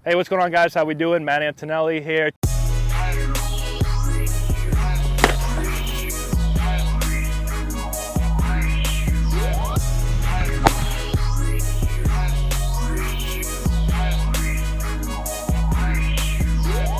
Hey, what's going on, guys? How we doing? Matt Antonelli here.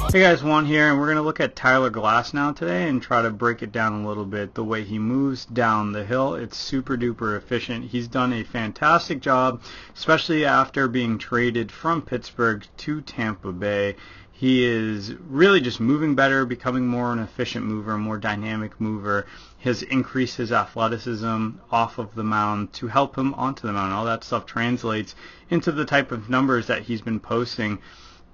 Hey guys, Juan here, and we're going to look at Tyler Glasnow today and try to break it down a little bit. The way he moves down the hill, it's super duper efficient. He's done a fantastic job, especially after being traded from Pittsburgh to Tampa Bay. He is really just moving better, becoming more an efficient mover, a more dynamic mover. Has increased his athleticism off of the mound to help him onto the mound. All that stuff translates into the type of numbers that he's been posting,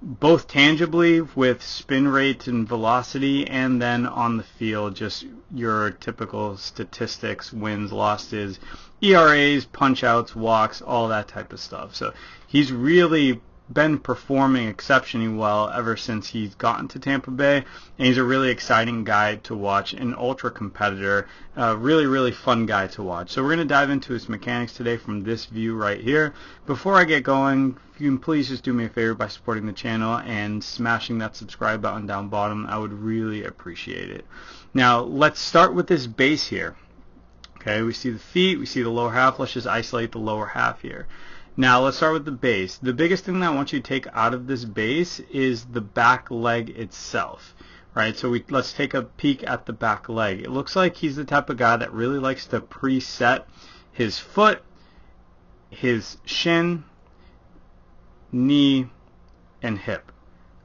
both tangibly with spin rate and velocity, and then on the field, just your typical statistics, wins, losses, ERAs, punch-outs, walks, all that type of stuff. So he's really been performing exceptionally well ever since he's gotten to Tampa Bay, and he's a really exciting guy to watch, an ultra competitor, really fun guy to watch. So we're going to dive into his mechanics today from this view right here. Before I get going, if you can please just do me a favor by supporting the channel and smashing that subscribe button down bottom. I would really appreciate it. Now let's start with this base here. Okay, we see the feet, we see the lower half. Let's just isolate the lower half here. Now let's start with the base. The biggest thing that I want you to take out of this base is the back leg itself, right? So let's take a peek at the back leg. It looks like he's the type of guy that really likes to preset his foot, his shin, knee, and hip.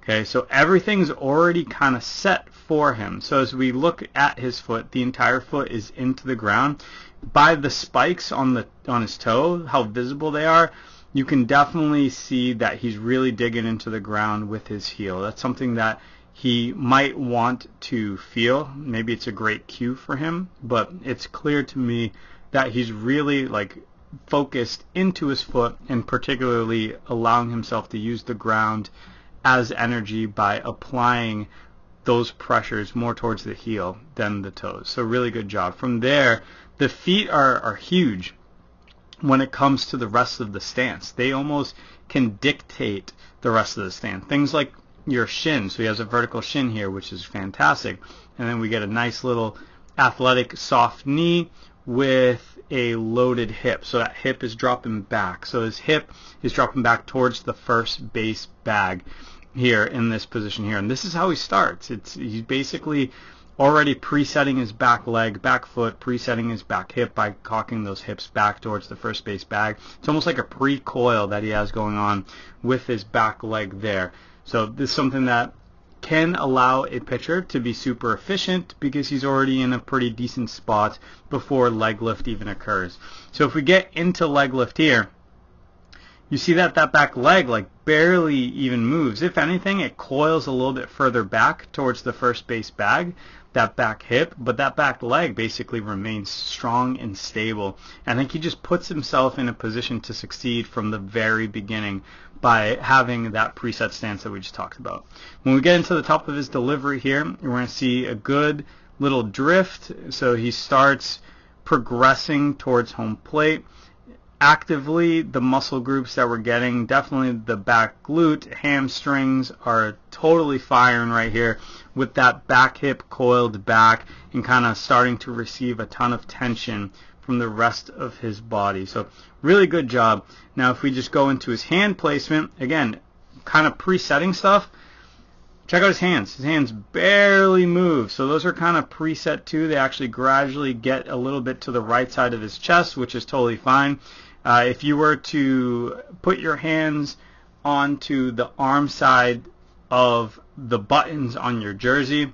Okay, so everything's already kind of set for him. So as we look at his foot, the entire foot is into the ground. By the spikes on his toe, how visible they are, you can definitely see that he's really digging into the ground with his heel. That's something that he might want to feel. Maybe it's a great cue for him, but it's clear to me that he's really focused into his foot, and particularly allowing himself to use the ground as energy by applying those pressures more towards the heel than the toes. So really good job. From there, the feet are huge when it comes to the rest of the stance. They almost can dictate the rest of the stance. Things like your shin. So he has a vertical shin here, which is fantastic. And then we get a nice little athletic soft knee with a loaded hip. So that hip is dropping back. So his hip is dropping back towards the first base bag here in this position here. And this is how he starts. He's basically already presetting his back leg, back foot, presetting his back hip by cocking those hips back towards the first base bag. It's almost like a pre-coil that he has going on with his back leg there. So this is something that can allow a pitcher to be super efficient because he's already in a pretty decent spot before leg lift even occurs. So if we get into leg lift here, you see that back leg barely even moves. If anything, it coils a little bit further back towards the first base bag, that back hip, but that back leg basically remains strong and stable. I think he just puts himself in a position to succeed from the very beginning by having that preset stance that we just talked about. When we get into the top of his delivery here, we're going to see a good little drift. So he starts progressing towards home plate. Actively, the muscle groups that we're getting, definitely the back glute, hamstrings are totally firing right here with that back hip coiled back and kind of starting to receive a ton of tension from the rest of his body. So really good job. Now if we just go into his hand placement, again, kind of presetting stuff, check out his hands. His hands barely move. So those are kind of preset too. They actually gradually get a little bit to the right side of his chest, which is totally fine. If you were to put your hands onto the arm side of the buttons on your jersey,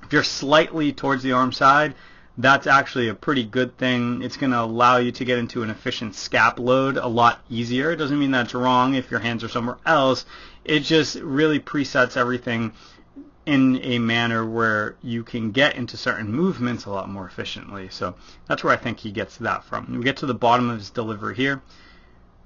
if you're slightly towards the arm side, that's actually a pretty good thing. It's going to allow you to get into an efficient scap load a lot easier. It doesn't mean that's wrong if your hands are somewhere else. It just really presets everything in a manner where you can get into certain movements a lot more efficiently. So that's where I think he gets that from. We get to the bottom of his delivery here.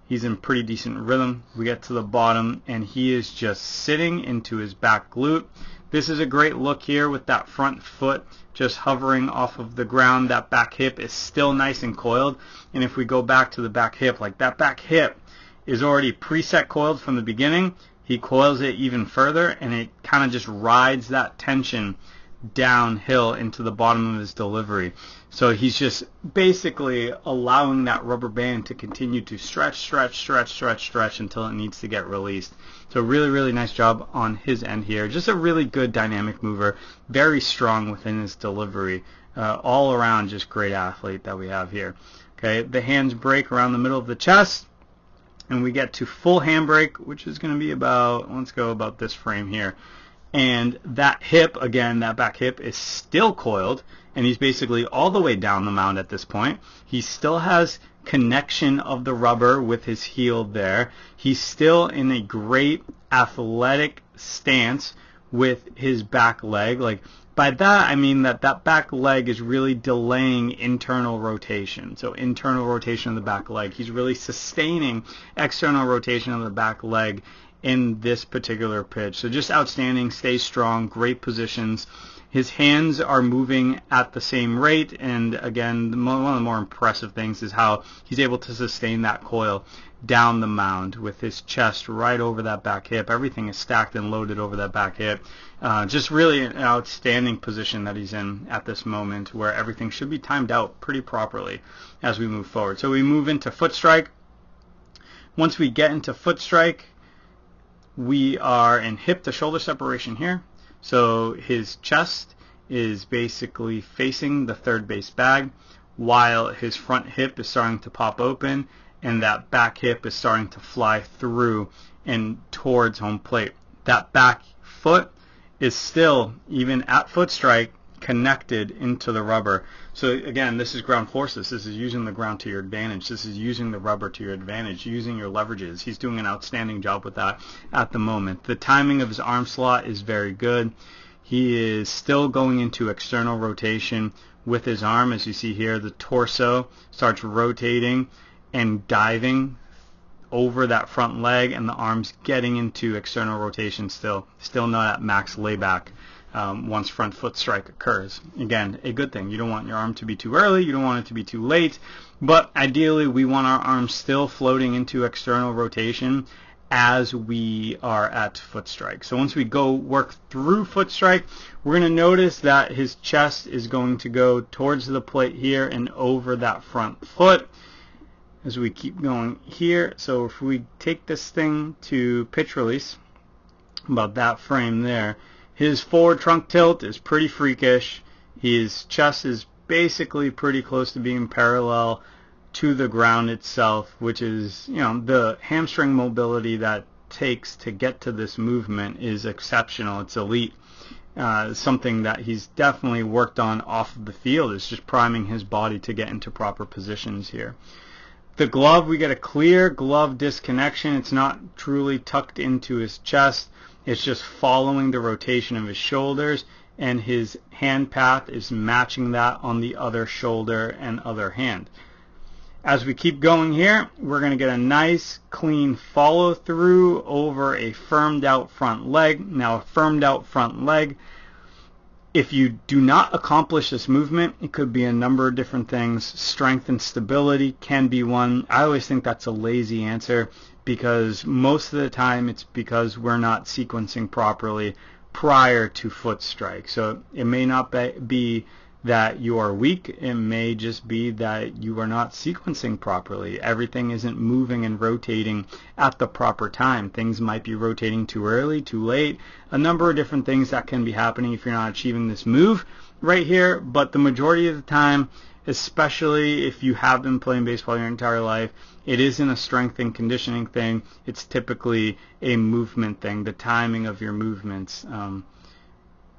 He's in pretty decent rhythm. We get to the bottom and he is just sitting into his back glute. This is a great look here with that front foot just hovering off of the ground. That back hip is still nice and coiled. And if we go back to the back hip, that back hip is already preset coiled from the beginning. he coils it even further, and it kind of just rides that tension downhill into the bottom of his delivery. So he's just basically allowing that rubber band to continue to stretch until it needs to get released. So really, really nice job on his end here. Just a really good dynamic mover, very strong within his delivery. All around, just great athlete that we have here. Okay, the hands break around the middle of the chest, and we get to full handbrake, which is going to be about, let's go about this frame here. And that hip, again, that back hip is still coiled, and he's basically all the way down the mound at this point. He still has connection of the rubber with his heel there. He's still in a great athletic stance with his back leg. Like, by that, I mean that back leg is really delaying internal rotation. So internal rotation of the back leg. He's really sustaining external rotation of the back leg in this particular pitch. So just outstanding, stays strong, great positions. His hands are moving at the same rate, and again, one of the more impressive things is how he's able to sustain that coil down the mound with his chest right over that back hip. Everything is stacked and loaded over that back hip. Just really an outstanding position that he's in at this moment, where everything should be timed out pretty properly as we move forward. So we move into foot strike. Once we get into foot strike, we are in hip to shoulder separation here. So his chest is basically facing the third base bag, while his front hip is starting to pop open, and that back hip is starting to fly through and towards home plate. That back foot is still, even at foot strike, connected into the rubber. So again, this is ground forces. This is using the ground to your advantage. This is using the rubber to your advantage, using your leverages. He's doing an outstanding job with that at the moment. The timing of his arm slot is very good. He is still going into external rotation with his arm. As you see here, the torso starts rotating and diving over that front leg, and the arm's getting into external rotation still not at max layback. Once front foot strike occurs. Again, a good thing. You don't want your arm to be too early. You don't want it to be too late. But ideally, we want our arm still floating into external rotation as we are at foot strike. So once we go work through foot strike, we're going to notice that his chest is going to go towards the plate here and over that front foot as we keep going here. So if we take this thing to pitch release, about that frame there, his forward trunk tilt is pretty freakish. His chest is basically pretty close to being parallel to the ground itself, which is, the hamstring mobility that takes to get to this movement is exceptional. It's elite. Something that he's definitely worked on off of the field is just priming his body to get into proper positions here. The glove, we get a clear glove disconnection. It's not truly tucked into his chest. It's just following the rotation of his shoulders, and his hand path is matching that on the other shoulder and other hand. As we keep going here, we're going to get a nice clean follow through over a firmed out front leg. Now, a firmed out front leg, if you do not accomplish this movement, it could be a number of different things. Strength and stability can be one. I always think that's a lazy answer, because most of the time it's because we're not sequencing properly prior to foot strike. So it may not be that you are weak. It may just be that you are not sequencing properly. Everything isn't moving and rotating at the proper time. Things might be rotating too early, too late. A number of different things that can be happening if you're not achieving this move right here. But the majority of the time, especially if you have been playing baseball your entire life, it isn't a strength and conditioning thing. It's typically a movement thing, the timing of your movements.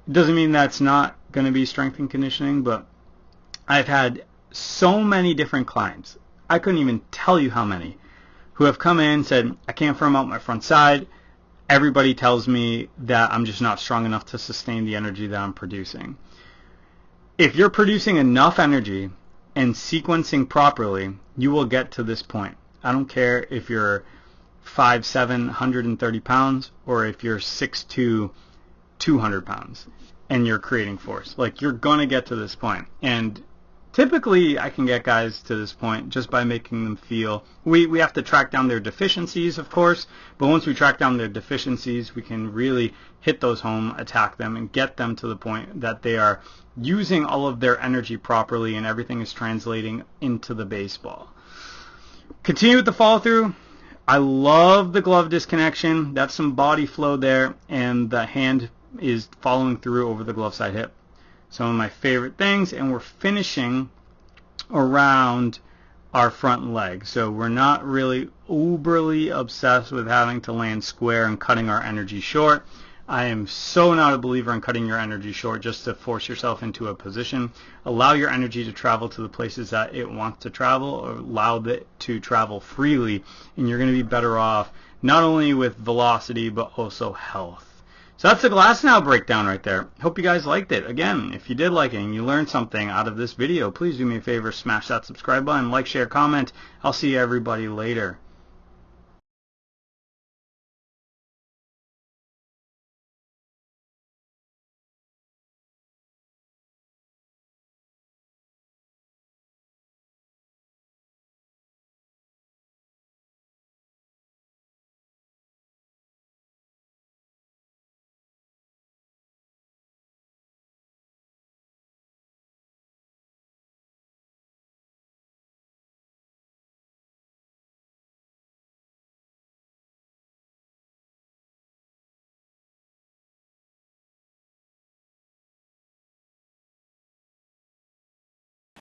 It doesn't mean that's not going to be strength and conditioning, but I've had so many different clients, I couldn't even tell you how many, who have come in and said, I can't firm out my front side. Everybody tells me that I'm just not strong enough to sustain the energy that I'm producing. If you're producing enough energy and sequencing properly, you will get to this point. I don't care if you're 5'7", 130 pounds, or if you're 6'2", 200 pounds, and you're creating force. Like, you're going to get to this point. And Typically, I can get guys to this point just by making them feel, we have to track down their deficiencies, of course, but once we track down their deficiencies, we can really hit those home, attack them, and get them to the point that they are using all of their energy properly and everything is translating into the baseball. Continue with the follow through. I love the glove disconnection. That's some body flow there, and the hand is following through over the glove side hip. Some of my favorite things, and we're finishing around our front leg. So we're not really uberly obsessed with having to land square and cutting our energy short. I am so not a believer in cutting your energy short just to force yourself into a position. Allow your energy to travel to the places that it wants to travel, or allow it to travel freely, and you're going to be better off not only with velocity but also health. So that's the Glasnow breakdown right there. Hope you guys liked it. Again, if you did like it and you learned something out of this video, please do me a favor, smash that subscribe button, like, share, comment. I'll see everybody later.